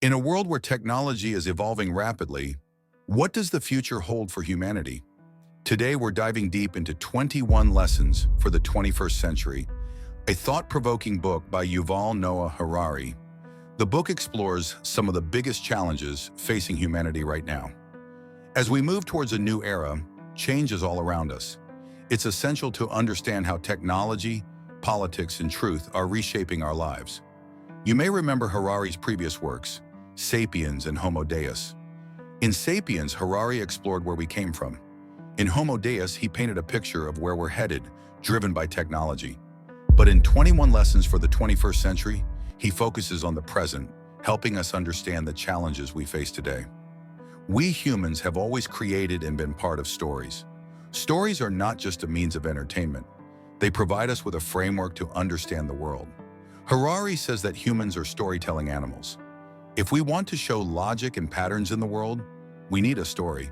In a world where technology is evolving rapidly, what does the future hold for humanity? Today, we're diving deep into 21 lessons for the 21st century, a thought-provoking book by Yuval Noah Harari. The book explores some of the biggest challenges facing humanity right now. As we move towards a new era, change is all around us. It's essential to understand how technology, politics, and truth are reshaping our lives. You may remember Harari's previous works, Sapiens and Homo Deus. In Sapiens, Harari explored where we came from. In Homo Deus, he painted a picture of where we're headed, driven by technology. But in 21 Lessons for the 21st Century, he focuses on the present, helping us understand the challenges we face today. We humans have always created and been part of stories. Stories are not just a means of entertainment. They provide us with a framework to understand the world. Harari says that humans are storytelling animals. If we want to show logic and patterns in the world, we need a story.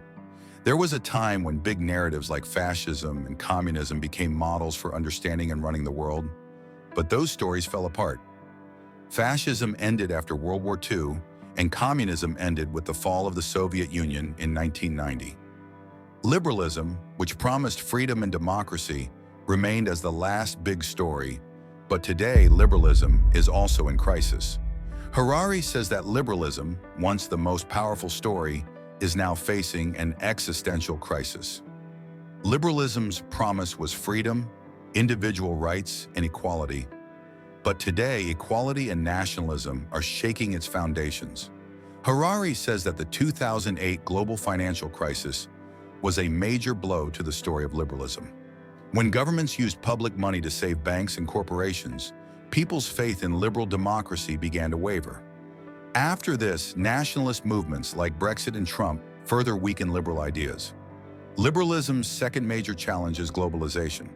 There was a time when big narratives like fascism and communism became models for understanding and running the world, but those stories fell apart. Fascism ended after World War II, and communism ended with the fall of the Soviet Union in 1990. Liberalism, which promised freedom and democracy, remained as the last big story, but today liberalism is also in crisis. Harari says that liberalism, once the most powerful story, is now facing an existential crisis. Liberalism's promise was freedom, individual rights, and equality. But today, equality and nationalism are shaking its foundations. Harari says that the 2008 global financial crisis was a major blow to the story of liberalism. When governments used public money to save banks and corporations, people's faith in liberal democracy began to waver. After this, nationalist movements like Brexit and Trump further weakened liberal ideas. Liberalism's second major challenge is globalization.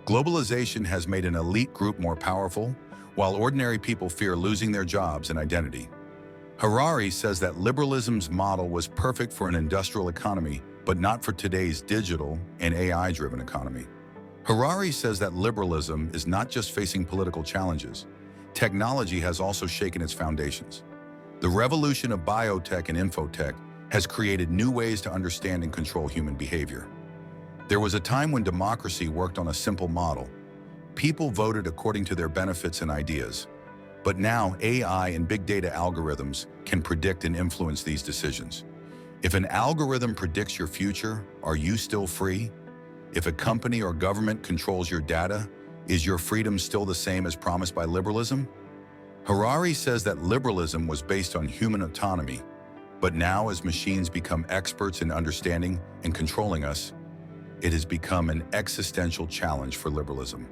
Globalization has made an elite group more powerful, while ordinary people fear losing their jobs and identity. Harari says that liberalism's model was perfect for an industrial economy, but not for today's digital and AI-driven economy. Harari says that liberalism is not just facing political challenges. Technology has also shaken its foundations. The revolution of biotech and infotech has created new ways to understand and control human behavior. There was a time when democracy worked on a simple model. People voted according to their benefits and ideas. But now AI and big data algorithms can predict and influence these decisions. If an algorithm predicts your future, are you still free? If a company or government controls your data, is your freedom still the same as promised by liberalism? Harari says that liberalism was based on human autonomy, but now as machines become experts in understanding and controlling us, it has become an existential challenge for liberalism.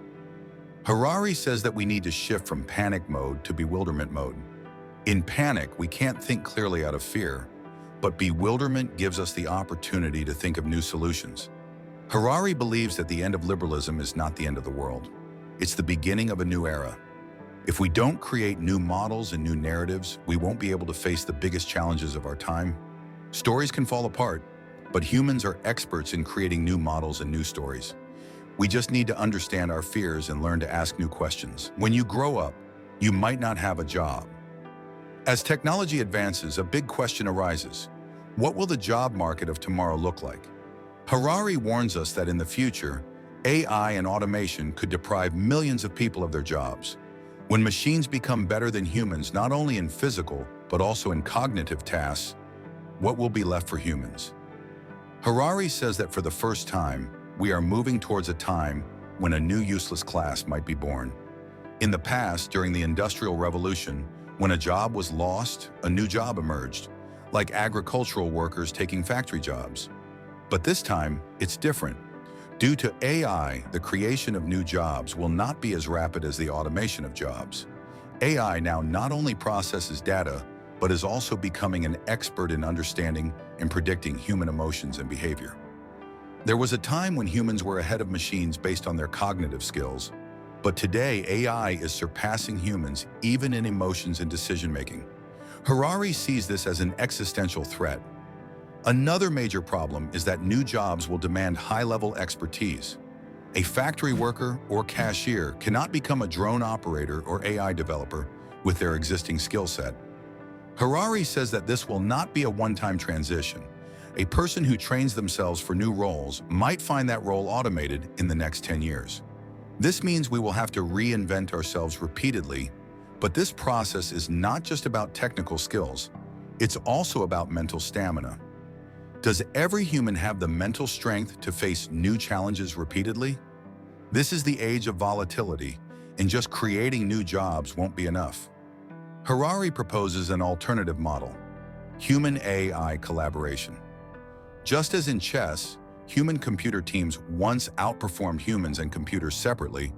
Harari says that we need to shift from panic mode to bewilderment mode. In panic, we can't think clearly out of fear, but bewilderment gives us the opportunity to think of new solutions. Harari believes that the end of liberalism is not the end of the world. It's the beginning of a new era. If we don't create new models and new narratives, we won't be able to face the biggest challenges of our time. Stories can fall apart, but humans are experts in creating new models and new stories. We just need to understand our fears and learn to ask new questions. When you grow up, you might not have a job. As technology advances, a big question arises. What will the job market of tomorrow look like? Harari warns us that in the future, AI and automation could deprive millions of people of their jobs. When machines become better than humans, not only in physical, but also in cognitive tasks, what will be left for humans? Harari says that for the first time, we are moving towards a time when a new useless class might be born. In the past, during the Industrial Revolution, when a job was lost, a new job emerged, like agricultural workers taking factory jobs. But this time, it's different. Due to AI, the creation of new jobs will not be as rapid as the automation of jobs. AI now not only processes data, but is also becoming an expert in understanding and predicting human emotions and behavior. There was a time when humans were ahead of machines based on their cognitive skills, but today AI is surpassing humans even in emotions and decision-making. Harari sees this as an existential threat. Another major problem is that new jobs will demand high-level expertise. A factory worker or cashier cannot become a drone operator or AI developer with their existing skill set. Harari says that this will not be a one-time transition. A person who trains themselves for new roles might find that role automated in the next 10 years. This means we will have to reinvent ourselves repeatedly, but this process is not just about technical skills, it's also about mental stamina. Does every human have the mental strength to face new challenges repeatedly? This is the age of volatility, and just creating new jobs won't be enough. Harari proposes an alternative model: human-AI collaboration. Just as in chess, human-computer teams once outperformed humans and computers separately,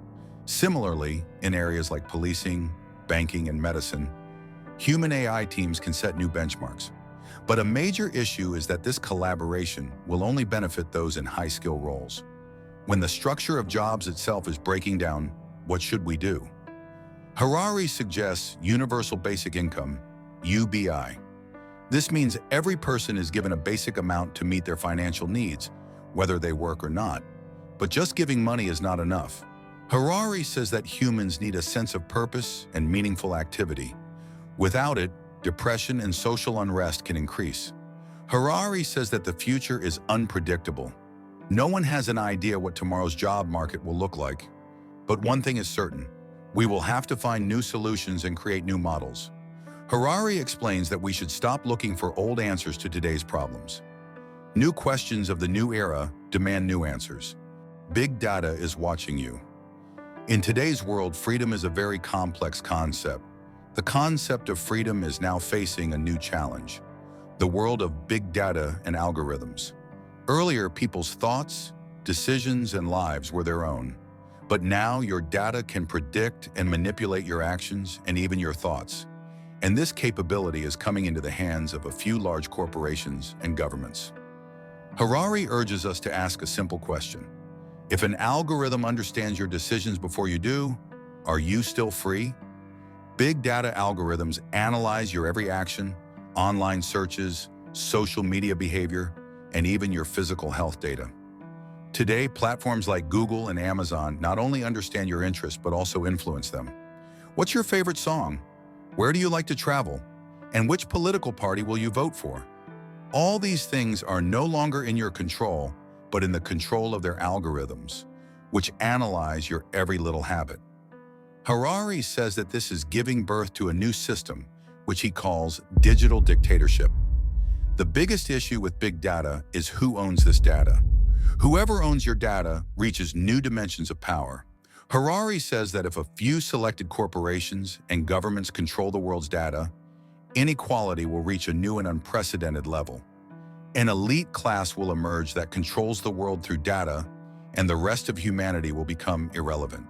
similarly, in areas like policing, banking, and medicine, human-AI teams can set new benchmarks. But a major issue is that this collaboration will only benefit those in high-skill roles. When the structure of jobs itself is breaking down, what should we do? Harari suggests universal basic income, UBI. This means every person is given a basic amount to meet their financial needs, whether they work or not. But just giving money is not enough. Harari says that humans need a sense of purpose and meaningful activity. Without it, depression and social unrest can increase. Harari says that the future is unpredictable. No one has an idea what tomorrow's job market will look like. But one thing is certain: we will have to find new solutions and create new models. Harari explains that we should stop looking for old answers to today's problems. New questions of the new era demand new answers. Big data is watching you. In today's world, freedom is a very complex concept. The concept of freedom is now facing a new challenge: the world of big data and algorithms. Earlier, people's thoughts, decisions, and lives were their own. But now your data can predict and manipulate your actions and even your thoughts. And this capability is coming into the hands of a few large corporations and governments. Harari urges us to ask a simple question: if an algorithm understands your decisions before you do, are you still free? Big data algorithms analyze your every action, online searches, social media behavior, and even your physical health data. Today, platforms like Google and Amazon not only understand your interests but also influence them. What's your favorite song? Where do you like to travel? And which political party will you vote for? All these things are no longer in your control, but in the control of their algorithms, which analyze your every little habit. Harari says that this is giving birth to a new system, which he calls digital dictatorship. The biggest issue with big data is who owns this data. Whoever owns your data reaches new dimensions of power. Harari says that if a few selected corporations and governments control the world's data, inequality will reach a new and unprecedented level. An elite class will emerge that controls the world through data, and the rest of humanity will become irrelevant.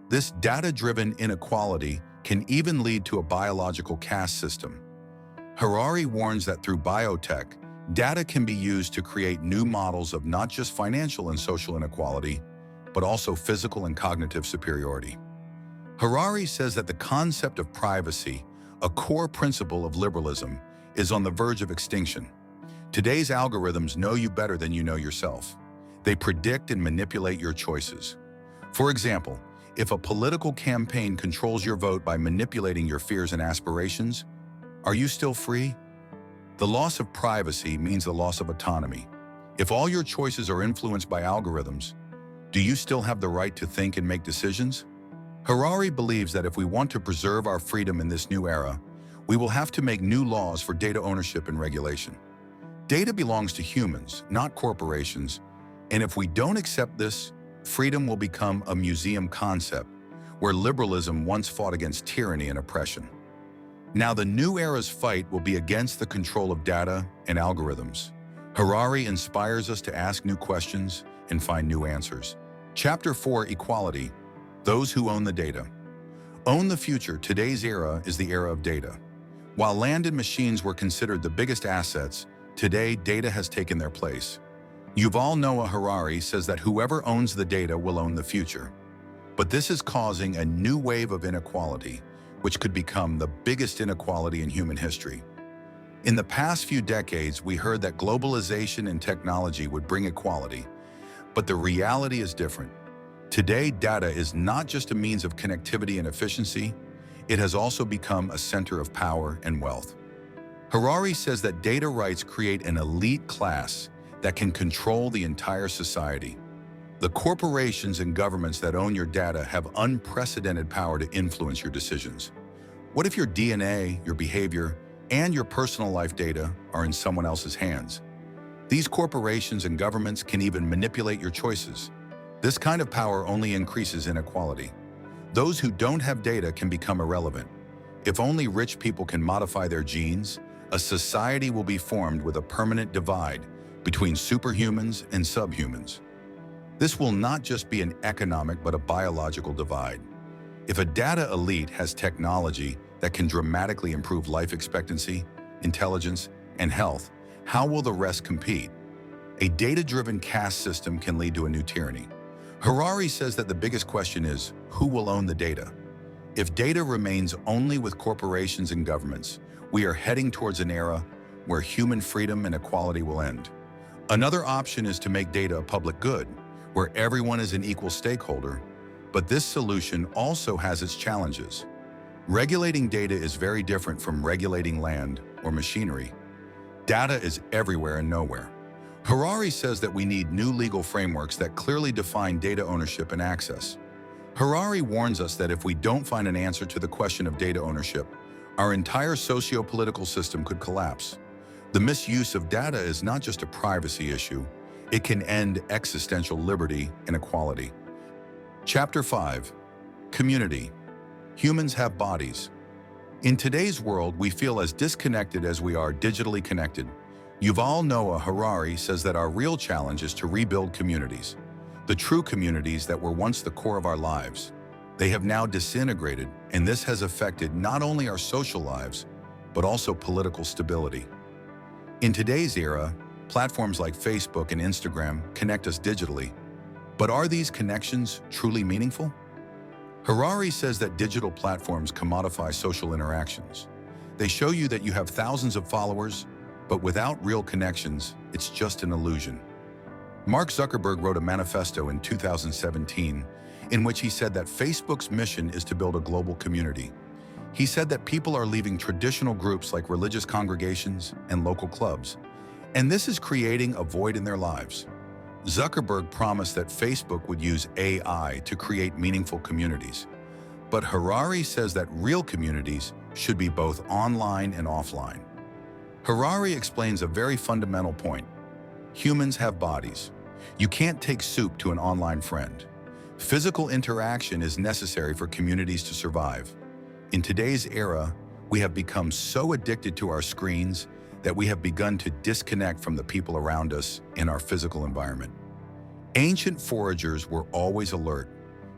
This data-driven inequality can even lead to a biological caste system. Harari warns that through biotech, data can be used to create new models of not just financial and social inequality, but also physical and cognitive superiority. Harari says that the concept of privacy, a core principle of liberalism, is on the verge of extinction. Today's algorithms know you better than you know yourself. They predict and manipulate your choices. For example, if a political campaign controls your vote by manipulating your fears and aspirations, are you still free? The loss of privacy means the loss of autonomy. If all your choices are influenced by algorithms, do you still have the right to think and make decisions? Harari believes that if we want to preserve our freedom in this new era, we will have to make new laws for data ownership and regulation. Data belongs to humans, not corporations, and if we don't accept this, freedom will become a museum concept, where liberalism once fought against tyranny and oppression. Now the new era's fight will be against the control of data and algorithms. Harari inspires us to ask new questions and find new answers. Chapter 4: Equality. Those who own the data. Own the future. Today's era is the era of data. While land and machines were considered the biggest assets, today data has taken their place. Yuval Noah Harari says that whoever owns the data will own the future. But this is causing a new wave of inequality, which could become the biggest inequality in human history. In the past few decades, we heard that globalization and technology would bring equality, but the reality is different. Today, data is not just a means of connectivity and efficiency, it has also become a center of power and wealth. Harari says that data rights create an elite class that can control the entire society. The corporations and governments that own your data have unprecedented power to influence your decisions. What if your DNA, your behavior, and your personal life data are in someone else's hands? These corporations and governments can even manipulate your choices. This kind of power only increases inequality. Those who don't have data can become irrelevant. If only rich people can modify their genes, a society will be formed with a permanent divide between superhumans and subhumans. This will not just be an economic but a biological divide. If a data elite has technology that can dramatically improve life expectancy, intelligence, and health, how will the rest compete? A data-driven caste system can lead to a new tyranny. Harari says that the biggest question is, who will own the data? If data remains only with corporations and governments, we are heading towards an era where human freedom and equality will end. Another option is to make data a public good, where everyone is an equal stakeholder, but this solution also has its challenges. Regulating data is very different from regulating land or machinery. Data is everywhere and nowhere. Harari says that we need new legal frameworks that clearly define data ownership and access. Harari warns us that if we don't find an answer to the question of data ownership, our entire socio-political system could collapse. The misuse of data is not just a privacy issue, it can end existential liberty and equality. Chapter 5. Community. Humans have bodies. In today's world, we feel as disconnected as we are digitally connected. Yuval Noah Harari says that our real challenge is to rebuild communities. The true communities that were once the core of our lives. They have now disintegrated, and this has affected not only our social lives, but also political stability. In today's era, platforms like Facebook and Instagram connect us digitally. But are these connections truly meaningful? Harari says that digital platforms commodify social interactions. They show you that you have thousands of followers, but without real connections, it's just an illusion. Mark Zuckerberg wrote a manifesto in 2017 in which he said that Facebook's mission is to build a global community. He said that people are leaving traditional groups like religious congregations and local clubs, and this is creating a void in their lives. Zuckerberg promised that Facebook would use AI to create meaningful communities. But Harari says that real communities should be both online and offline. Harari explains a very fundamental point. Humans have bodies. You can't take soup to an online friend. Physical interaction is necessary for communities to survive. In today's era, we have become so addicted to our screens that we have begun to disconnect from the people around us in our physical environment. Ancient foragers were always alert.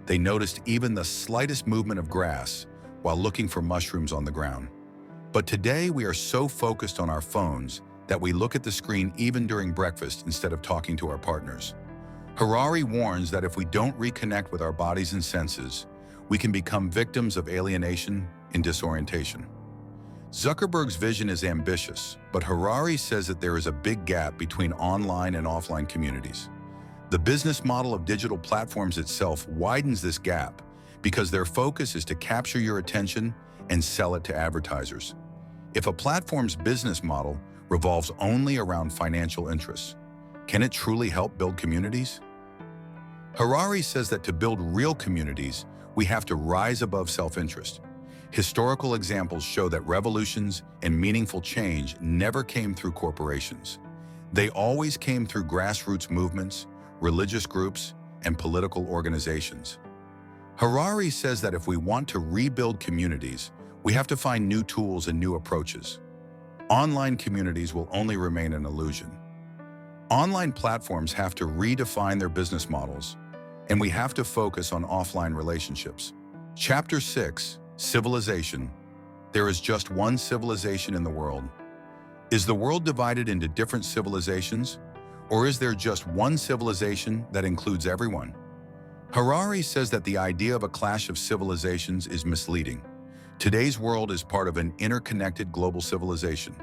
They noticed even the slightest movement of grass while looking for mushrooms on the ground. But today we are so focused on our phones that we look at the screen even during breakfast instead of talking to our partners. Harari warns that if we don't reconnect with our bodies and senses, we can become victims of alienation and disorientation. Zuckerberg's vision is ambitious, but Harari says that there is a big gap between online and offline communities. The business model of digital platforms itself widens this gap because their focus is to capture your attention and sell it to advertisers. If a platform's business model revolves only around financial interests, can it truly help build communities? Harari says that to build real communities, we have to rise above self-interest. Historical examples show that revolutions and meaningful change never came through corporations. They always came through grassroots movements, religious groups, and political organizations. Harari says that if we want to rebuild communities, we have to find new tools and new approaches. Online communities will only remain an illusion. Online platforms have to redefine their business models, and we have to focus on offline relationships. Chapter 6. Civilization. There is just one civilization in the world. Is the world divided into different civilizations, or is there just one civilization that includes everyone? Harari says that the idea of a clash of civilizations is misleading. Today's world is part of an interconnected global civilization,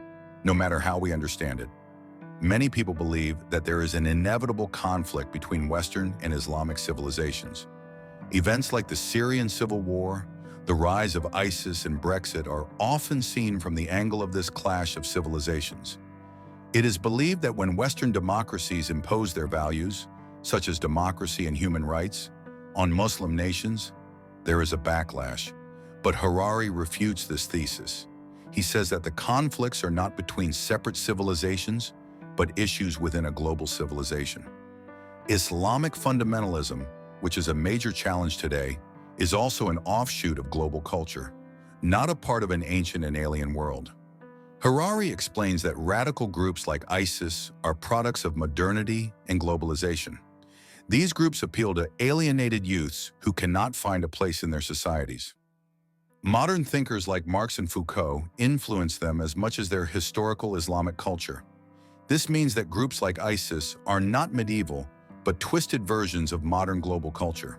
no matter how we understand it. Many people believe that there is an inevitable conflict between Western and Islamic civilizations. Events like the Syrian civil war, The rise of ISIS and Brexit are often seen from the angle of this clash of civilizations. It is believed that when Western democracies impose their values, such as democracy and human rights, on Muslim nations, there is a backlash. But Harari refutes this thesis. He says that the conflicts are not between separate civilizations, but issues within a global civilization. Islamic fundamentalism, which is a major challenge today, is also an offshoot of global culture, not a part of an ancient and alien world. Harari explains that radical groups like ISIS are products of modernity and globalization. These groups appeal to alienated youths who cannot find a place in their societies. Modern thinkers like Marx and Foucault influence them as much as their historical Islamic culture. This means that groups like ISIS are not medieval, but twisted versions of modern global culture.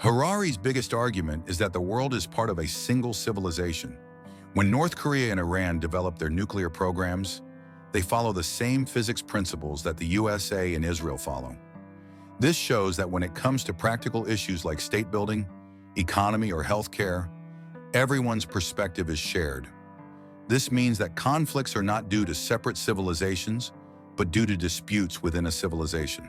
Harari's biggest argument is that the world is part of a single civilization. When North Korea and Iran develop their nuclear programs, they follow the same physics principles that the USA and Israel follow. This shows that when it comes to practical issues like state building, economy, or healthcare, everyone's perspective is shared. This means that conflicts are not due to separate civilizations, but due to disputes within a civilization.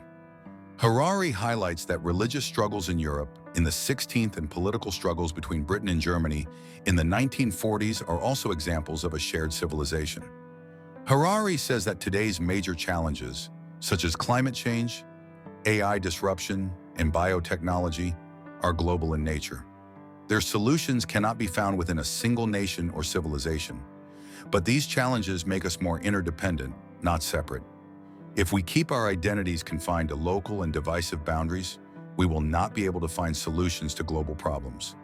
Harari highlights that religious struggles in Europe in the 16th and political struggles between Britain and Germany in the 1940s are also examples of a shared civilization. Harari says that today's major challenges, such as climate change, AI disruption, and biotechnology, are global in nature. Their solutions cannot be found within a single nation or civilization. But these challenges make us more interdependent, not separate. If we keep our identities confined to local and divisive boundaries, we will not be able to find solutions to global problems.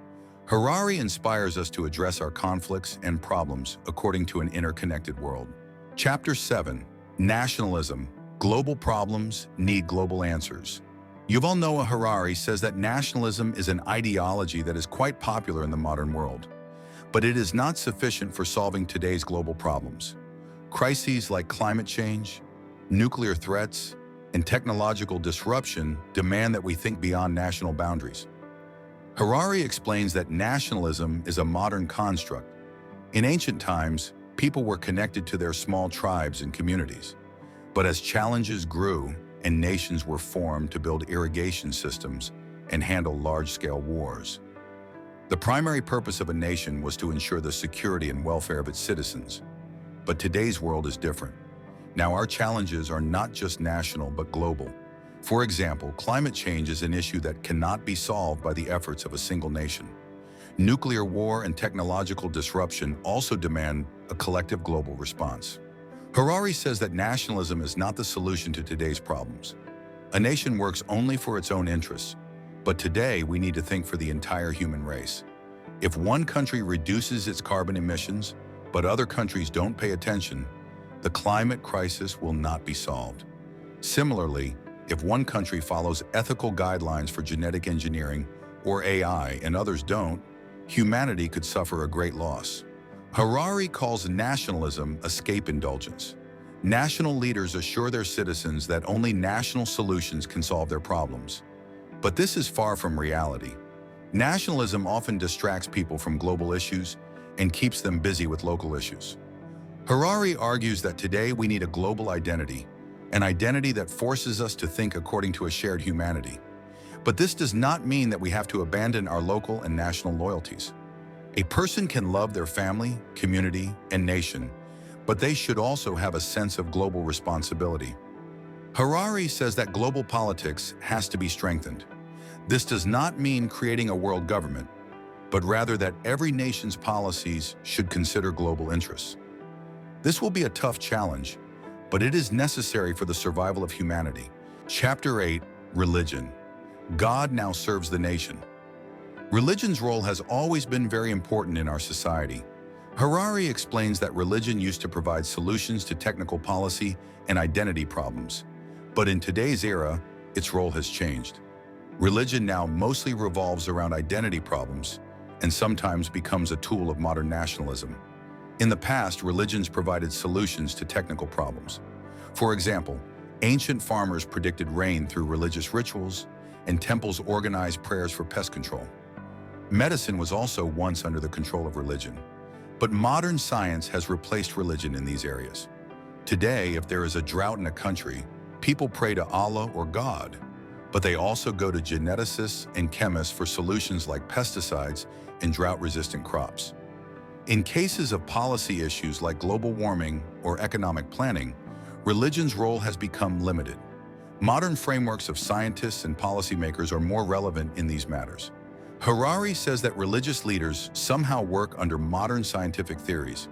Harari inspires us to address our conflicts and problems according to an interconnected world. Chapter 7, Nationalism. Global problems need global answers. Yuval Noah Harari says that nationalism is an ideology that is quite popular in the modern world, but it is not sufficient for solving today's global problems. Crises like climate change, nuclear threats, and technological disruption demand that we think beyond national boundaries. Harari explains that nationalism is a modern construct. In ancient times, people were connected to their small tribes and communities. But as challenges grew and nations were formed to build irrigation systems and handle large-scale wars, the primary purpose of a nation was to ensure the security and welfare of its citizens. But today's world is different. Now our challenges are not just national but global. For example, climate change is an issue that cannot be solved by the efforts of a single nation. Nuclear war and technological disruption also demand a collective global response. Harari says that nationalism is not the solution to today's problems. A nation works only for its own interests, but today we need to think for the entire human race. If one country reduces its carbon emissions, but other countries don't pay attention, the climate crisis will not be solved. Similarly, if one country follows ethical guidelines for genetic engineering or AI and others don't, humanity could suffer a great loss. Harari calls nationalism escape indulgence. National leaders assure their citizens that only national solutions can solve their problems. But this is far from reality. Nationalism often distracts people from global issues and keeps them busy with local issues. Harari argues that today we need a global identity, an identity that forces us to think according to a shared humanity. But this does not mean that we have to abandon our local and national loyalties. A person can love their family, community, and nation, but they should also have a sense of global responsibility. Harari says that global politics has to be strengthened. This does not mean creating a world government, but rather that every nation's policies should consider global interests. This will be a tough challenge, but it is necessary for the survival of humanity. Chapter 8, Religion. God now serves the nation. Religion's role has always been very important in our society. Harari explains that religion used to provide solutions to technical policy and identity problems, but in today's era, its role has changed. Religion now mostly revolves around identity problems and sometimes becomes a tool of modern nationalism. In the past, religions provided solutions to technical problems. For example, ancient farmers predicted rain through religious rituals, and temples organized prayers for pest control. Medicine was also once under the control of religion, but modern science has replaced religion in these areas. Today, if there is a drought in a country, people pray to Allah or God, but they also go to geneticists and chemists for solutions like pesticides and drought-resistant crops. In cases of policy issues like global warming or economic planning, religion's role has become limited. Modern frameworks of scientists and policymakers are more relevant in these matters. Harari says that religious leaders somehow work under modern scientific theories.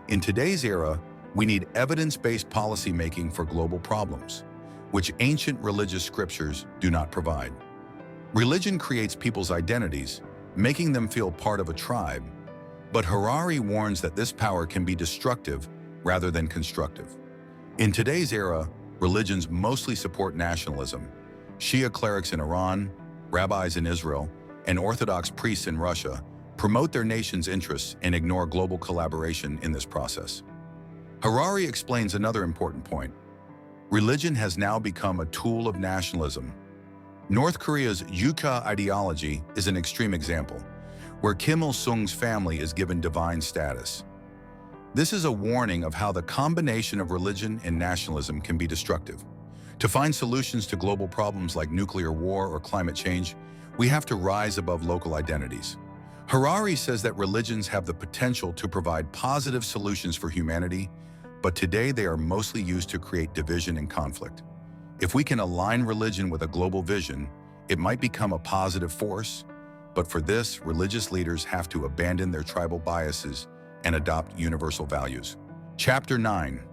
In today's era, we need evidence-based policymaking for global problems, which ancient religious scriptures do not provide. Religion creates people's identities, making them feel part of a tribe, but Harari warns that this power can be destructive rather than constructive. In today's era, religions mostly support nationalism. Shia clerics in Iran, rabbis in Israel, and Orthodox priests in Russia promote their nation's interests and ignore global collaboration in this process. Harari explains another important point. Religion has now become a tool of nationalism. North Korea's Yuka ideology is an extreme example, where Kim Il-sung's family is given divine status. This is a warning of how the combination of religion and nationalism can be destructive. To find solutions to global problems like nuclear war or climate change, we have to rise above local identities. Harari says that religions have the potential to provide positive solutions for humanity, but today they are mostly used to create division and conflict. If we can align religion with a global vision, it might become a positive force, but for this, religious leaders have to abandon their tribal biases and adopt universal values. Chapter 9.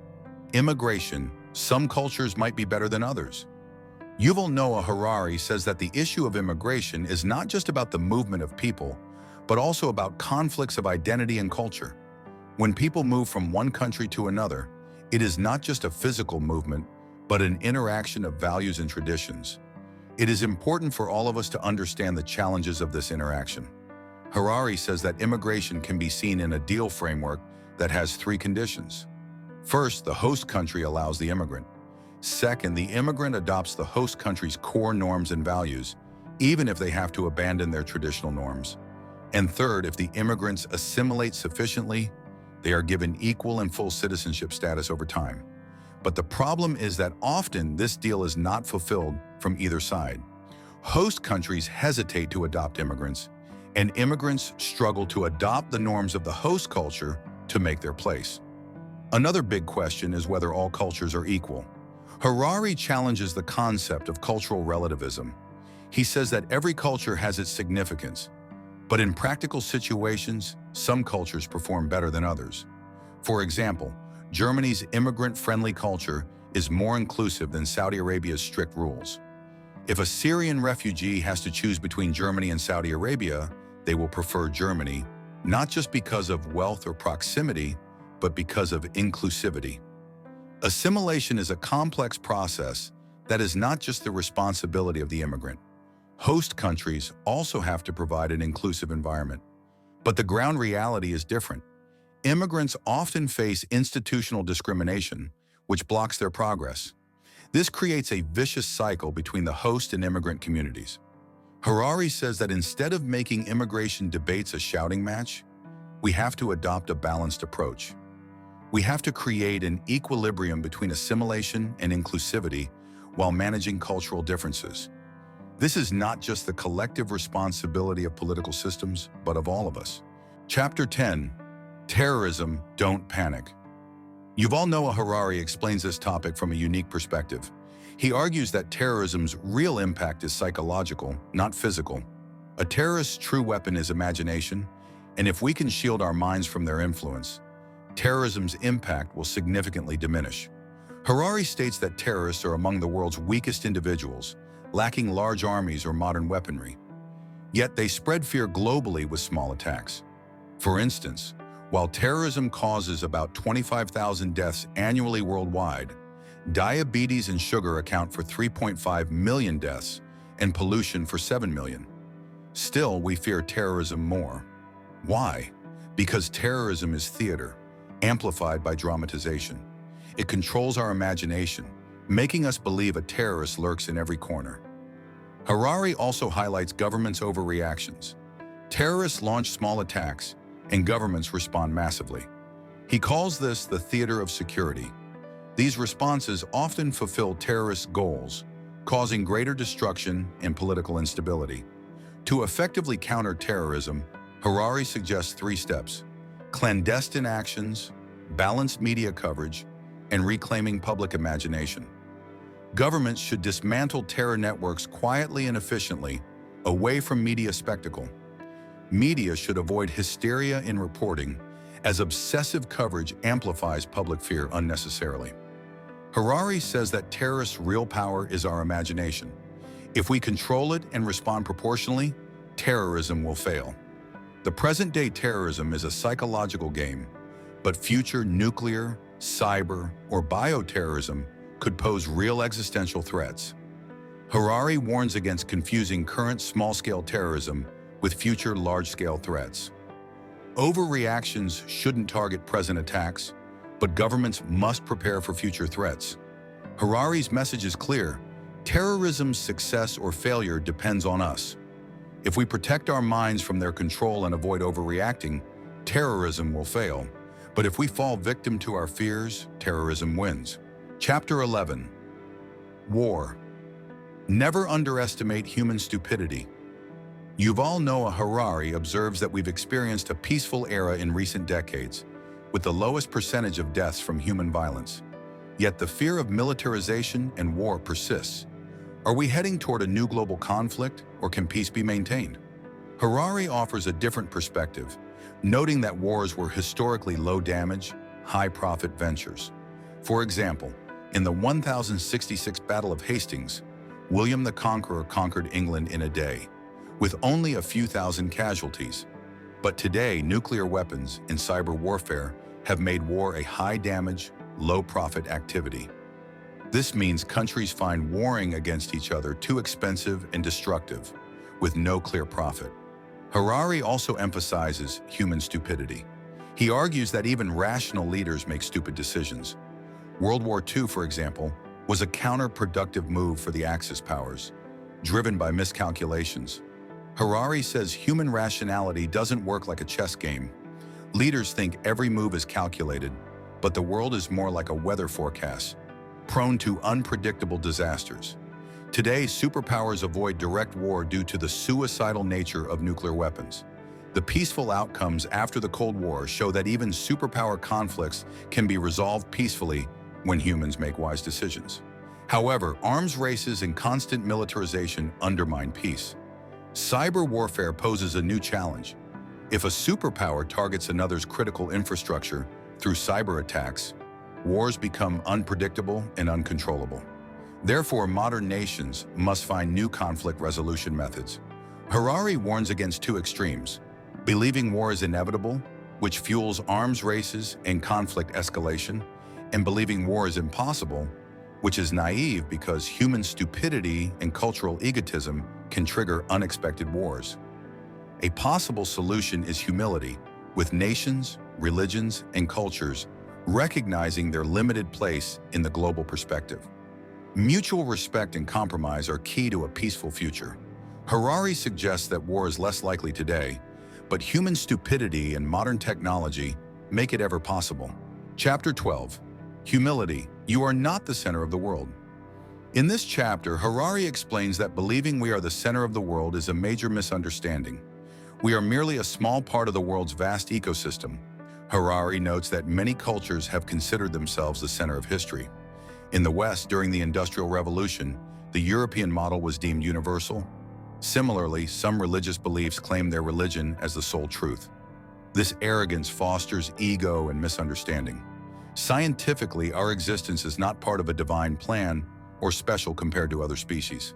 Immigration. Some cultures might be better than others. Yuval Noah Harari says that the issue of immigration is not just about the movement of people, but also about conflicts of identity and culture. When people move from one country to another, it is not just a physical movement, but an interaction of values and traditions. It is important for all of us to understand the challenges of this interaction. Harari says that immigration can be seen in a deal framework that has three conditions. First, the host country allows the immigrant. Second, the immigrant adopts the host country's core norms and values, even if they have to abandon their traditional norms. And third, if the immigrants assimilate sufficiently, they are given equal and full citizenship status over time. But the problem is that often this deal is not fulfilled from either side. Host countries hesitate to adopt immigrants, and immigrants struggle to adopt the norms of the host culture to make their place. Another big question is whether all cultures are equal. Harari challenges the concept of cultural relativism. He says that every culture has its significance, but in practical situations, some cultures perform better than others. For example, Germany's immigrant-friendly culture is more inclusive than Saudi Arabia's strict rules. If a Syrian refugee has to choose between Germany and Saudi Arabia, they will prefer Germany, not just because of wealth or proximity, but because of inclusivity. Assimilation is a complex process that is not just the responsibility of the immigrant. Host countries also have to provide an inclusive environment. But the ground reality is different. Immigrants often face institutional discrimination, which blocks their progress. This creates a vicious cycle between the host and immigrant communities. Harari says that instead of making immigration debates a shouting match, we have to adopt a balanced approach. We have to create an equilibrium between assimilation and inclusivity while managing cultural differences. This is not just the collective responsibility of political systems, but of all of us. Chapter 10. Terrorism, don't panic. Yuval Noah Harari explains this topic from a unique perspective. He argues that terrorism's real impact is psychological, not physical. A terrorist's true weapon is imagination, and if we can shield our minds from their influence, terrorism's impact will significantly diminish. Harari states that terrorists are among the world's weakest individuals, lacking large armies or modern weaponry. Yet they spread fear globally with small attacks. For instance, while terrorism causes about 25,000 deaths annually worldwide, diabetes and sugar account for 3.5 million deaths and pollution for 7 million. Still, we fear terrorism more. Why? Because terrorism is theater, amplified by dramatization. It controls our imagination, making us believe a terrorist lurks in every corner. Harari also highlights governments' overreactions. Terrorists launch small attacks, and governments respond massively. He calls this the theater of security. These responses often fulfill terrorist goals, causing greater destruction and political instability. To effectively counter terrorism, Harari suggests 3 steps: clandestine actions, balanced media coverage, and reclaiming public imagination. Governments should dismantle terror networks quietly and efficiently, away from media spectacle. Media should avoid hysteria in reporting, as obsessive coverage amplifies public fear unnecessarily. Harari says that terrorists' real power is our imagination. If we control it and respond proportionally, terrorism will fail. The present-day terrorism is a psychological game, but future nuclear, cyber, or bioterrorism could pose real existential threats. Harari warns against confusing current small-scale terrorism with future large-scale threats. Overreactions shouldn't target present attacks, but governments must prepare for future threats. Harari's message is clear: terrorism's success or failure depends on us. If we protect our minds from their control and avoid overreacting, terrorism will fail. But if we fall victim to our fears, terrorism wins. Chapter 11. War. Never underestimate human stupidity. Yuval Noah Harari observes that we've experienced a peaceful era in recent decades, with the lowest percentage of deaths from human violence. Yet the fear of militarization and war persists. Are we heading toward a new global conflict, or can peace be maintained? Harari offers a different perspective, noting that wars were historically low-damage, high-profit ventures. For example, in the 1066 Battle of Hastings, William the Conqueror conquered England in a day, with only a few thousand casualties. But today, nuclear weapons and cyber warfare have made war a high-damage, low-profit activity. This means countries find warring against each other too expensive and destructive, with no clear profit. Harari also emphasizes human stupidity. He argues that even rational leaders make stupid decisions. World War II, for example, was a counterproductive move for the Axis powers, driven by miscalculations. Harari says human rationality doesn't work like a chess game. Leaders think every move is calculated, but the world is more like a weather forecast, prone to unpredictable disasters. Today, superpowers avoid direct war due to the suicidal nature of nuclear weapons. The peaceful outcomes after the Cold War show that even superpower conflicts can be resolved peacefully when humans make wise decisions. However, arms races and constant militarization undermine peace. Cyber warfare poses a new challenge. If a superpower targets another's critical infrastructure through cyber attacks, wars become unpredictable and uncontrollable. Therefore, modern nations must find new conflict resolution methods. Harari warns against 2 extremes: believing war is inevitable, which fuels arms races and conflict escalation, and believing war is impossible, which is naive because human stupidity and cultural egotism can trigger unexpected wars. A possible solution is humility, with nations, religions, and cultures recognizing their limited place in the global perspective. Mutual respect and compromise are key to a peaceful future. Harari suggests that war is less likely today, but human stupidity and modern technology make it ever possible. Chapter 12. Humility. You are not the center of the world. In this chapter, Harari explains that believing we are the center of the world is a major misunderstanding. We are merely a small part of the world's vast ecosystem. Harari notes that many cultures have considered themselves the center of history. In the West, during the Industrial Revolution, the European model was deemed universal. Similarly, some religious beliefs claim their religion as the sole truth. This arrogance fosters ego and misunderstanding. Scientifically, our existence is not part of a divine plan or special compared to other species.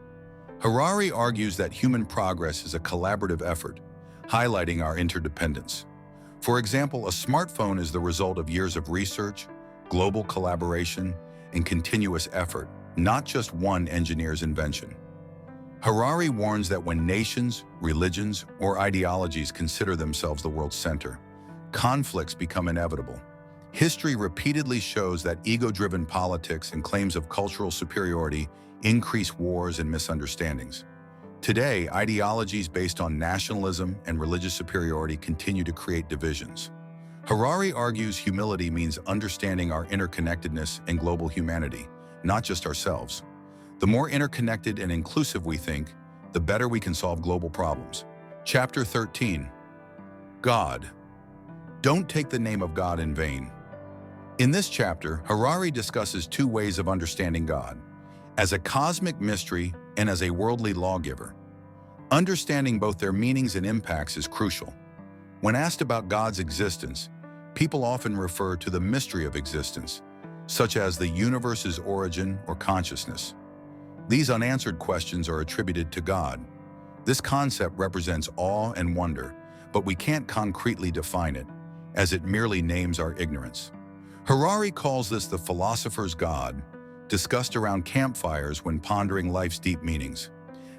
Harari argues that human progress is a collaborative effort, highlighting our interdependence. For example, a smartphone is the result of years of research, global collaboration, and continuous effort, not just one engineer's invention. Harari warns that when nations, religions, or ideologies consider themselves the world's center, conflicts become inevitable. History repeatedly shows that ego-driven politics and claims of cultural superiority increase wars and misunderstandings. Today, ideologies based on nationalism and religious superiority continue to create divisions. Harari argues humility means understanding our interconnectedness and global humanity, not just ourselves. The more interconnected and inclusive we think, the better we can solve global problems. Chapter 13. God. Don't take the name of God in vain. In this chapter, Harari discusses two ways of understanding God, as a cosmic mystery and as a worldly lawgiver. Understanding both their meanings and impacts is crucial. When asked about God's existence, people often refer to the mystery of existence, such as the universe's origin or consciousness. These unanswered questions are attributed to God. This concept represents awe and wonder, but we can't concretely define it, as it merely names our ignorance. Harari calls this the philosopher's God, discussed around campfires when pondering life's deep meanings.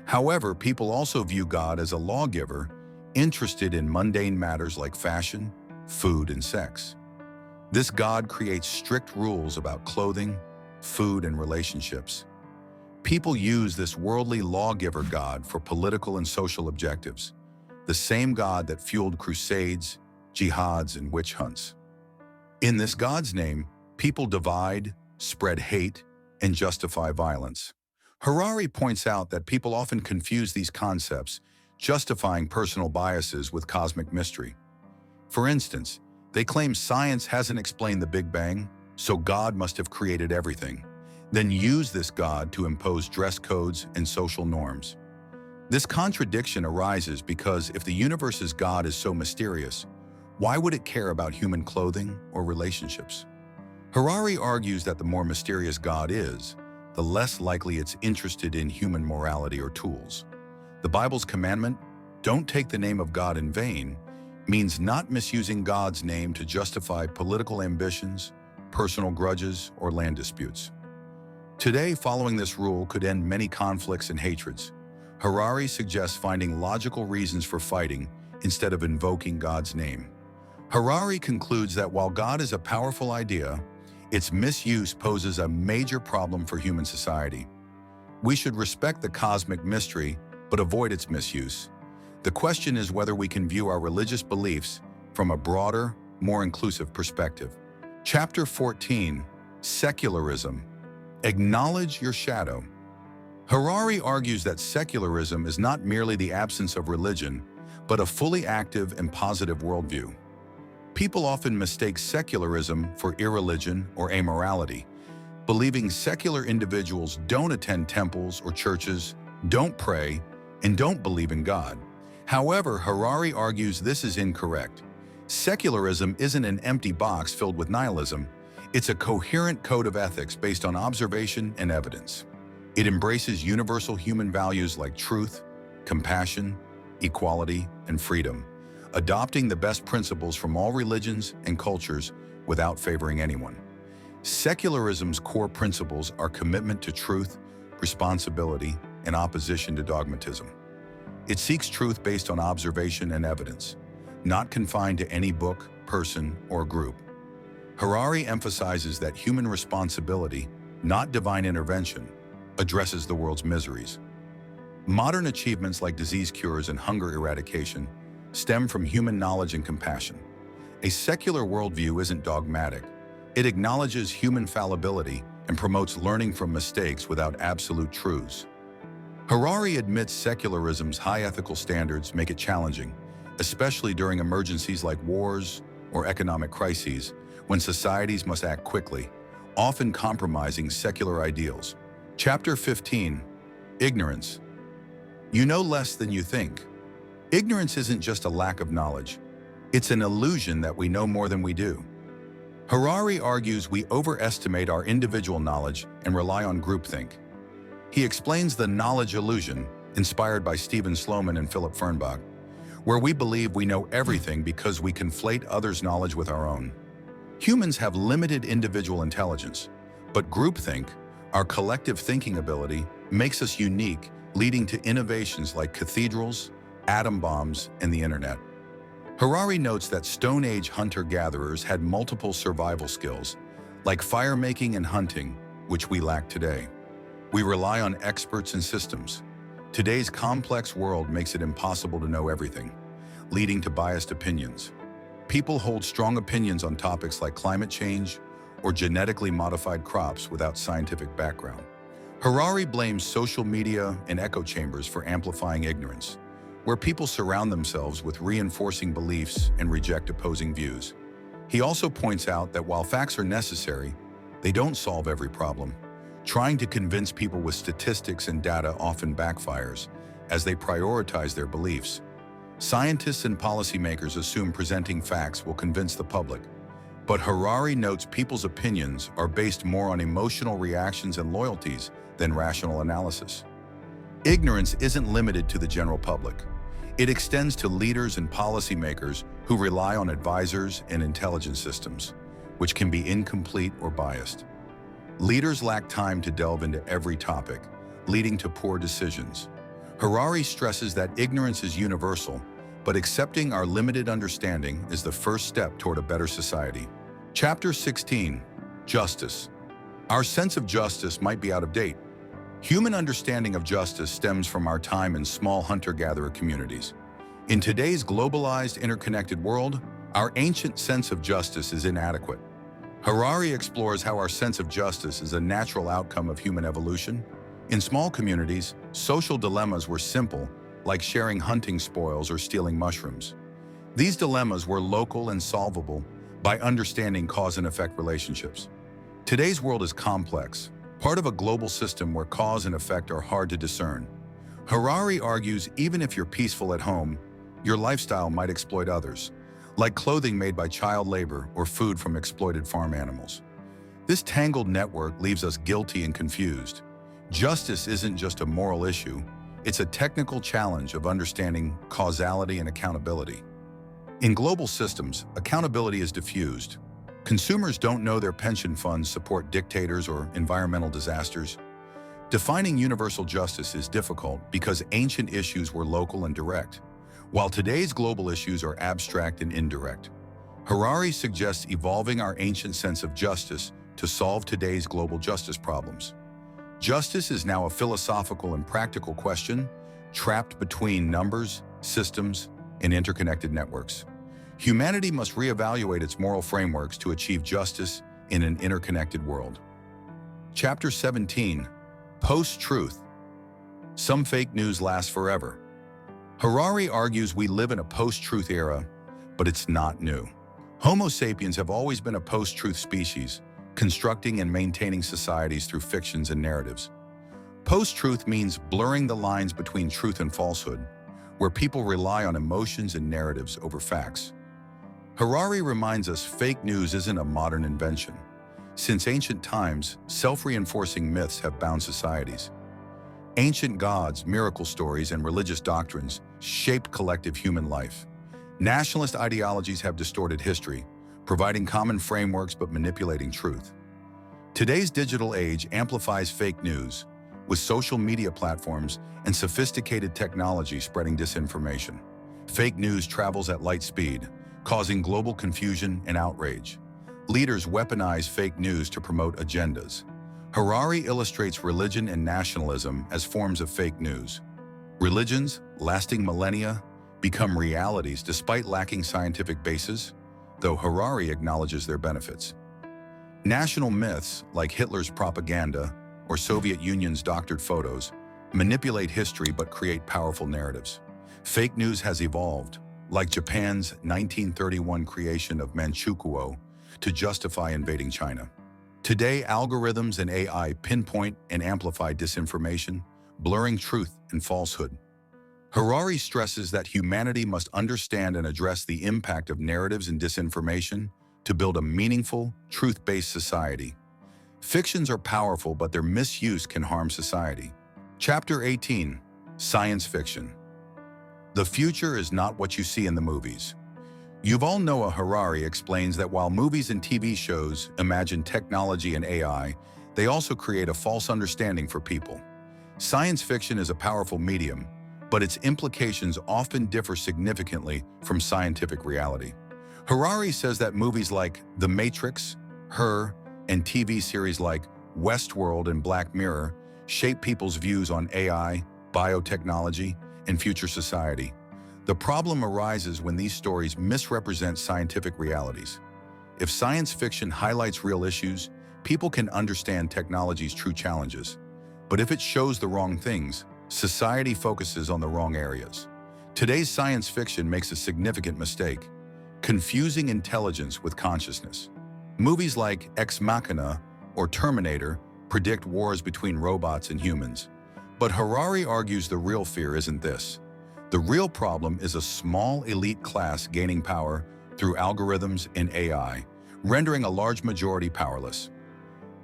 However, people also view God as a lawgiver, interested in mundane matters like fashion, food, and sex. This God creates strict rules about clothing, food, and relationships. People use this worldly lawgiver God for political and social objectives, the same God that fueled crusades, jihads, and witch hunts. In this God's name, people divide, spread hate, and justify violence. Harari points out that people often confuse these concepts, justifying personal biases with cosmic mystery. For instance, they claim science hasn't explained the Big Bang, so God must have created everything, then use this God to impose dress codes and social norms. This contradiction arises because if the universe's God is so mysterious, why would it care about human clothing or relationships? Harari argues that the more mysterious God is, the less likely it's interested in human morality or tools. The Bible's commandment, "Don't take the name of God in vain," means not misusing God's name to justify political ambitions, personal grudges, or land disputes. Today, following this rule could end many conflicts and hatreds. Harari suggests finding logical reasons for fighting instead of invoking God's name. Harari concludes that while God is a powerful idea, its misuse poses a major problem for human society. We should respect the cosmic mystery, but avoid its misuse. The question is whether we can view our religious beliefs from a broader, more inclusive perspective. Chapter 14. Secularism. Acknowledge your shadow. Harari argues that secularism is not merely the absence of religion, but a fully active and positive worldview. People often mistake secularism for irreligion or amorality, believing secular individuals don't attend temples or churches, don't pray, and don't believe in God. However, Harari argues this is incorrect. Secularism isn't an empty box filled with nihilism. It's a coherent code of ethics based on observation and evidence. It embraces universal human values like truth, compassion, equality, and freedom, adopting the best principles from all religions and cultures without favoring anyone. Secularism's core principles are commitment to truth, responsibility, and opposition to dogmatism. It seeks truth based on observation and evidence, not confined to any book, person, or group. Harari emphasizes that human responsibility, not divine intervention, addresses the world's miseries. Modern achievements like disease cures and hunger eradication stem from human knowledge and compassion. A secular worldview isn't dogmatic. It acknowledges human fallibility and promotes learning from mistakes without absolute truths. Harari admits secularism's high ethical standards make it challenging, especially during emergencies like wars or economic crises, when societies must act quickly, often compromising secular ideals. Chapter 15. Ignorance. You know less than you think. Ignorance isn't just a lack of knowledge. It's an illusion that we know more than we do. Harari argues we overestimate our individual knowledge and rely on groupthink. He explains the knowledge illusion, inspired by Stephen Sloman and Philip Fernbach, where we believe we know everything because we conflate others' knowledge with our own. Humans have limited individual intelligence, but groupthink, our collective thinking ability, makes us unique, leading to innovations like cathedrals, atom bombs, and the internet. Harari notes that Stone Age hunter-gatherers had multiple survival skills, like fire-making and hunting, which we lack today. We rely on experts and systems. Today's complex world makes it impossible to know everything, leading to biased opinions. People hold strong opinions on topics like climate change or genetically modified crops without scientific background. Harari blames social media and echo chambers for amplifying ignorance, where people surround themselves with reinforcing beliefs and reject opposing views. He also points out that while facts are necessary, they don't solve every problem. Trying to convince people with statistics and data often backfires as they prioritize their beliefs. Scientists and policymakers assume presenting facts will convince the public, but Harari notes people's opinions are based more on emotional reactions and loyalties than rational analysis. Ignorance isn't limited to the general public. It extends to leaders and policymakers who rely on advisors and intelligence systems, which can be incomplete or biased. Leaders lack time to delve into every topic, leading to poor decisions. Harari stresses that ignorance is universal, but accepting our limited understanding is the first step toward a better society. Chapter 16, Justice. Our sense of justice might be out of date. Human understanding of justice stems from our time in small hunter-gatherer communities. In today's globalized, interconnected world, our ancient sense of justice is inadequate. Harari explores how our sense of justice is a natural outcome of human evolution. In small communities, social dilemmas were simple, like sharing hunting spoils or stealing mushrooms. These dilemmas were local and solvable by understanding cause and effect relationships. Today's world is complex, part of a global system where cause and effect are hard to discern. Harari argues even if you're peaceful at home, your lifestyle might exploit others, like clothing made by child labor or food from exploited farm animals. This tangled network leaves us guilty and confused. Justice isn't just a moral issue, it's a technical challenge of understanding causality and accountability. In global systems, accountability is diffused. Consumers don't know their pension funds support dictators or environmental disasters. Defining universal justice is difficult because ancient issues were local and direct, while today's global issues are abstract and indirect. Harari suggests evolving our ancient sense of justice to solve today's global justice problems. Justice is now a philosophical and practical question, trapped between numbers, systems, and interconnected networks. Humanity must reevaluate its moral frameworks to achieve justice in an interconnected world. Chapter 17, Post-Truth. Some fake news lasts forever. Harari argues we live in a post-truth era, but it's not new. Homo sapiens have always been a post-truth species, constructing and maintaining societies through fictions and narratives. Post-truth means blurring the lines between truth and falsehood, where people rely on emotions and narratives over facts. Harari reminds us fake news isn't a modern invention. Since ancient times, self-reinforcing myths have bound societies. Ancient gods, miracle stories, and religious doctrines shaped collective human life. Nationalist ideologies have distorted history, providing common frameworks but manipulating truth. Today's digital age amplifies fake news, with social media platforms and sophisticated technology spreading disinformation. Fake news travels at light speed, causing global confusion and outrage. Leaders weaponize fake news to promote agendas. Harari illustrates religion and nationalism as forms of fake news. Religions, lasting millennia, become realities despite lacking scientific basis, though Harari acknowledges their benefits. National myths, like Hitler's propaganda or Soviet Union's doctored photos, manipulate history but create powerful narratives. Fake news has evolved, like Japan's 1931 creation of Manchukuo, to justify invading China. Today, algorithms and AI pinpoint and amplify disinformation, blurring truth and falsehood. Harari stresses that humanity must understand and address the impact of narratives and disinformation to build a meaningful, truth-based society. Fictions are powerful, but their misuse can harm society. Chapter 18, Science Fiction. The future is not what you see in the movies. Yuval Noah Harari explains that while movies and TV shows imagine technology and AI, they also create a false understanding for people. Science fiction is a powerful medium, but its implications often differ significantly from scientific reality. Harari says that movies like The Matrix, Her, and TV series like Westworld and Black Mirror shape people's views on AI, biotechnology, and future society. The problem arises when these stories misrepresent scientific realities. If science fiction highlights real issues, people can understand technology's true challenges. But if it shows the wrong things, society focuses on the wrong areas. Today's science fiction makes a significant mistake, confusing intelligence with consciousness. Movies like Ex Machina or Terminator predict wars between robots and humans. But Harari argues the real fear isn't this. The real problem is a small elite class gaining power through algorithms and AI, rendering a large majority powerless.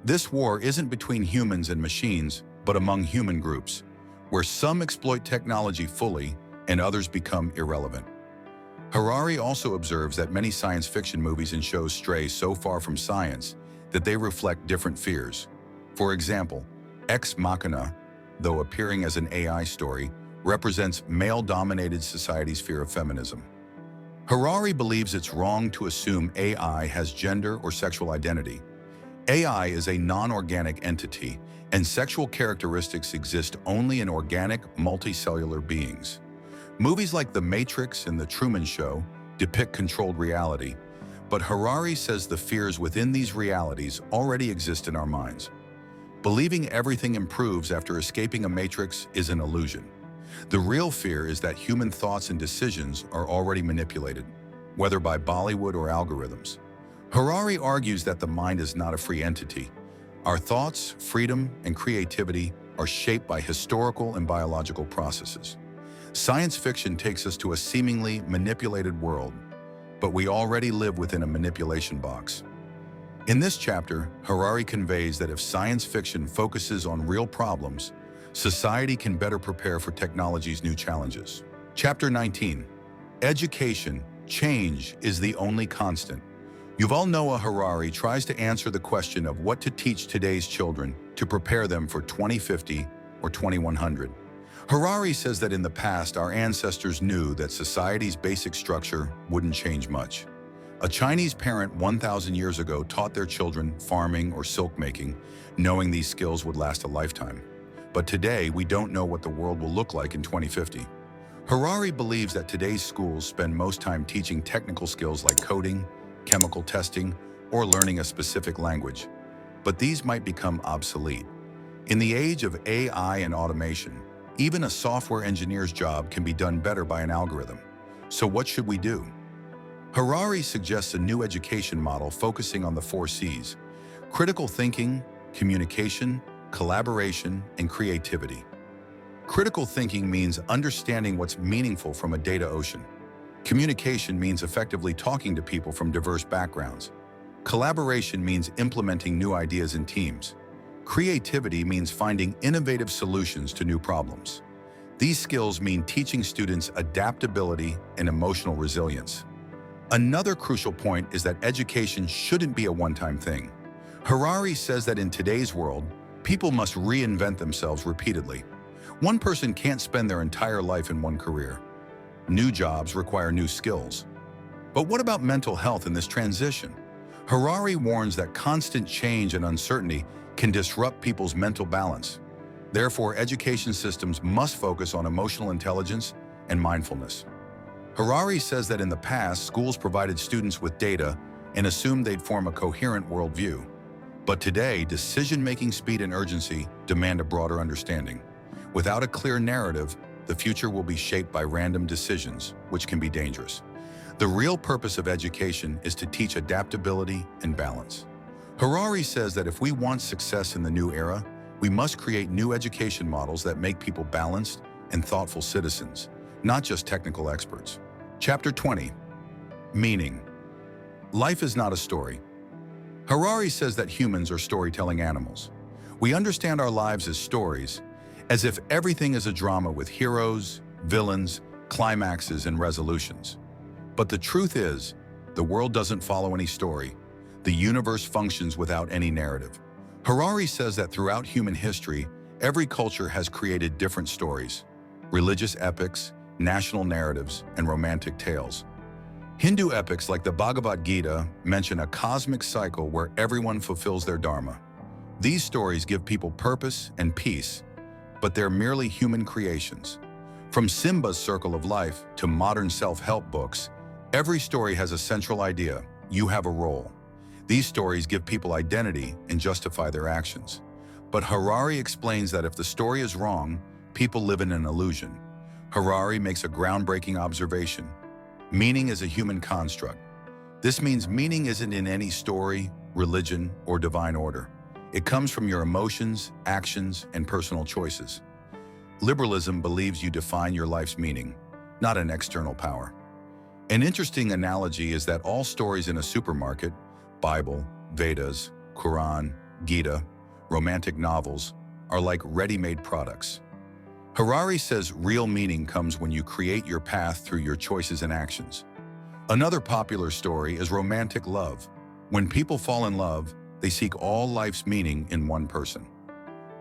This war isn't between humans and machines, but among human groups, where some exploit technology fully and others become irrelevant. Harari also observes that many science fiction movies and shows stray so far from science that they reflect different fears. For example, Ex Machina, though appearing as an AI story, represents male-dominated society's fear of feminism. Harari believes it's wrong to assume AI has gender or sexual identity. AI is a non-organic entity, and sexual characteristics exist only in organic, multicellular beings. Movies like The Matrix and The Truman Show depict controlled reality, but Harari says the fears within these realities already exist in our minds. Believing everything improves after escaping a matrix is an illusion. The real fear is that human thoughts and decisions are already manipulated, whether by Bollywood or algorithms. Harari argues that the mind is not a free entity. Our thoughts, freedom, and creativity are shaped by historical and biological processes. Science fiction takes us to a seemingly manipulated world, but we already live within a manipulation box. In this chapter, Harari conveys that if science fiction focuses on real problems, society can better prepare for technology's new challenges. Chapter 19. Education, change is the only constant. Yuval Noah Harari tries to answer the question of what to teach today's children to prepare them for 2050 or 2100. Harari says that in the past, our ancestors knew that society's basic structure wouldn't change much. A Chinese parent 1,000 years ago taught their children farming or silk making, knowing these skills would last a lifetime. But today, we don't know what the world will look like in 2050. Harari believes that today's schools spend most time teaching technical skills like coding, chemical testing, or learning a specific language. But these might become obsolete. In the age of AI and automation, even a software engineer's job can be done better by an algorithm. So what should we do? Harari suggests a new education model focusing on the 4 C's: critical thinking, communication, collaboration, and creativity. Critical thinking means understanding what's meaningful from a data ocean. Communication means effectively talking to people from diverse backgrounds. Collaboration means implementing new ideas in teams. Creativity means finding innovative solutions to new problems. These skills mean teaching students adaptability and emotional resilience. Another crucial point is that education shouldn't be a one-time thing. Harari says that in today's world, people must reinvent themselves repeatedly. One person can't spend their entire life in one career. New jobs require new skills. But what about mental health in this transition? Harari warns that constant change and uncertainty can disrupt people's mental balance. Therefore, education systems must focus on emotional intelligence and mindfulness. Harari says that in the past, schools provided students with data and assumed they'd form a coherent worldview. But today, decision-making speed and urgency demand a broader understanding. Without a clear narrative, the future will be shaped by random decisions, which can be dangerous. The real purpose of education is to teach adaptability and balance. Harari says that if we want success in the new era, we must create new education models that make people balanced and thoughtful citizens, not just technical experts. Chapter 20. Meaning. Life is not a story. Harari says that humans are storytelling animals. We understand our lives as stories, as if everything is a drama with heroes, villains, climaxes, and resolutions. But the truth is, the world doesn't follow any story. The universe functions without any narrative. Harari says that throughout human history, every culture has created different stories: religious epics, national narratives, and romantic tales. Hindu epics like the Bhagavad Gita mention a cosmic cycle where everyone fulfills their dharma. These stories give people purpose and peace, but they're merely human creations. From Simba's Circle of Life to modern self-help books, every story has a central idea: you have a role. These stories give people identity and justify their actions. But Harari explains that if the story is wrong, people live in an illusion. Harari makes a groundbreaking observation. Meaning is a human construct. This means meaning isn't in any story, religion, or divine order. It comes from your emotions, actions, and personal choices. Liberalism believes you define your life's meaning, not an external power. An interesting analogy is that all stories in a supermarket, Bible, Vedas, Quran, Gita, romantic novels, are like ready-made products. Harari says real meaning comes when you create your path through your choices and actions. Another popular story is romantic love. When people fall in love, they seek all life's meaning in one person.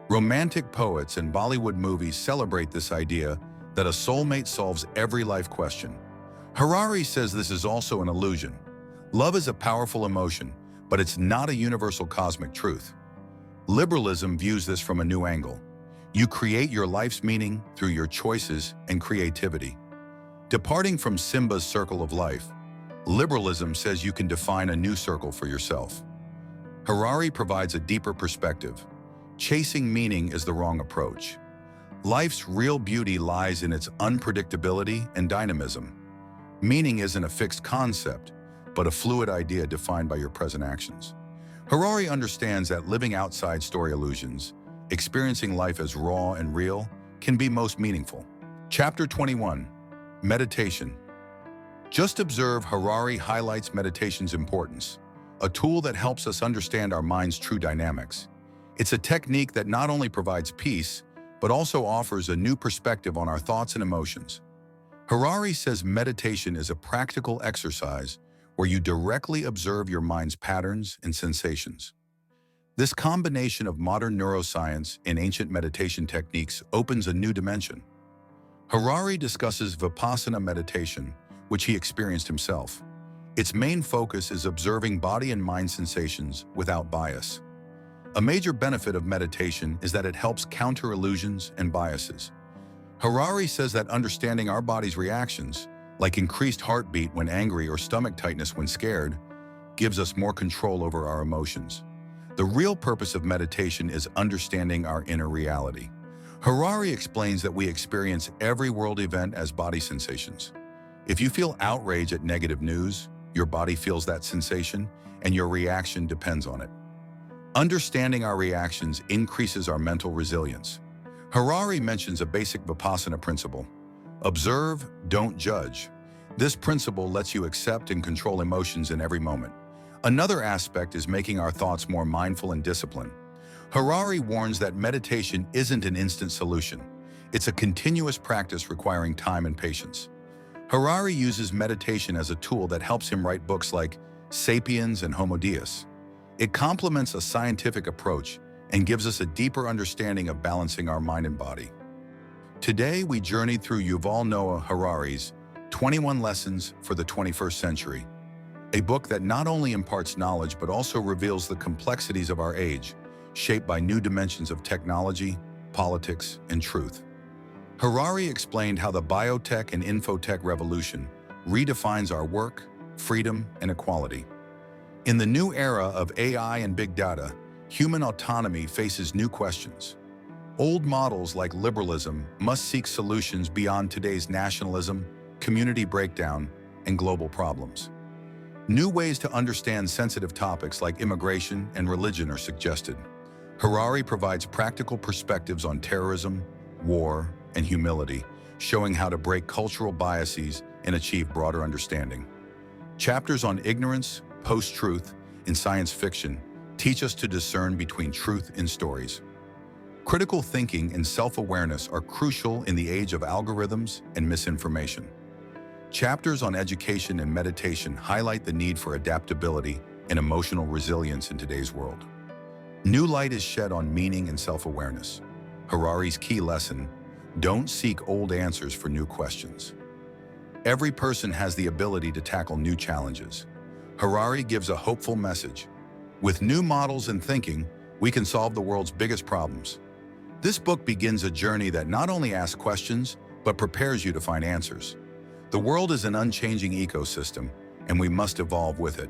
Romantic poets and Bollywood movies celebrate this idea that a soulmate solves every life question. Harari says this is also an illusion. Love is a powerful emotion, but it's not a universal cosmic truth. Liberalism views this from a new angle. You create your life's meaning through your choices and creativity. Departing from Simba's circle of life, liberalism says you can define a new circle for yourself. Harari provides a deeper perspective. Chasing meaning is the wrong approach. Life's real beauty lies in its unpredictability and dynamism. Meaning isn't a fixed concept, but a fluid idea defined by your present actions. Harari understands that living outside story illusions, experiencing life as raw and real, can be most meaningful. Chapter 21. Meditation. Just observe. Harari highlights meditation's importance, a tool that helps us understand our mind's true dynamics. It's a technique that not only provides peace, but also offers a new perspective on our thoughts and emotions. Harari says meditation is a practical exercise where you directly observe your mind's patterns and sensations. This combination of modern neuroscience and ancient meditation techniques opens a new dimension. Harari discusses Vipassana meditation, which he experienced himself. Its main focus is observing body and mind sensations without bias. A major benefit of meditation is that it helps counter illusions and biases. Harari says that understanding our body's reactions, like increased heartbeat when angry or stomach tightness when scared, gives us more control over our emotions. The real purpose of meditation is understanding our inner reality. Harari explains that we experience every world event as body sensations. If you feel outrage at negative news, your body feels that sensation, and your reaction depends on it. Understanding our reactions increases our mental resilience. Harari mentions a basic Vipassana principle: observe, don't judge. This principle lets you accept and control emotions in every moment. Another aspect is making our thoughts more mindful and disciplined. Harari warns that meditation isn't an instant solution. It's a continuous practice requiring time and patience. Harari uses meditation as a tool that helps him write books like Sapiens and Homo Deus. It complements a scientific approach and gives us a deeper understanding of balancing our mind and body. Today, we journeyed through Yuval Noah Harari's 21 Lessons for the 21st Century, a book that not only imparts knowledge but also reveals the complexities of our age, shaped by new dimensions of technology, politics, and truth. Harari explained how the biotech and infotech revolution redefines our work, freedom, and equality. In the new era of AI and big data, human autonomy faces new questions. Old models like liberalism must seek solutions beyond today's nationalism, community breakdown, and global problems. New ways to understand sensitive topics like immigration and religion are suggested. Harari provides practical perspectives on terrorism, war, and humility, showing how to break cultural biases and achieve broader understanding. Chapters on ignorance, post-truth, and science fiction teach us to discern between truth in stories. Critical thinking and self-awareness are crucial in the age of algorithms and misinformation. Chapters on education and meditation highlight the need for adaptability and emotional resilience in today's world. New light is shed on meaning and self-awareness. Harari's key lesson: don't seek old answers for new questions. Every person has the ability to tackle new challenges. Harari gives a hopeful message. With new models and thinking, we can solve the world's biggest problems. This book begins a journey that not only asks questions, but prepares you to find answers. The world is an unchanging ecosystem, and we must evolve with it.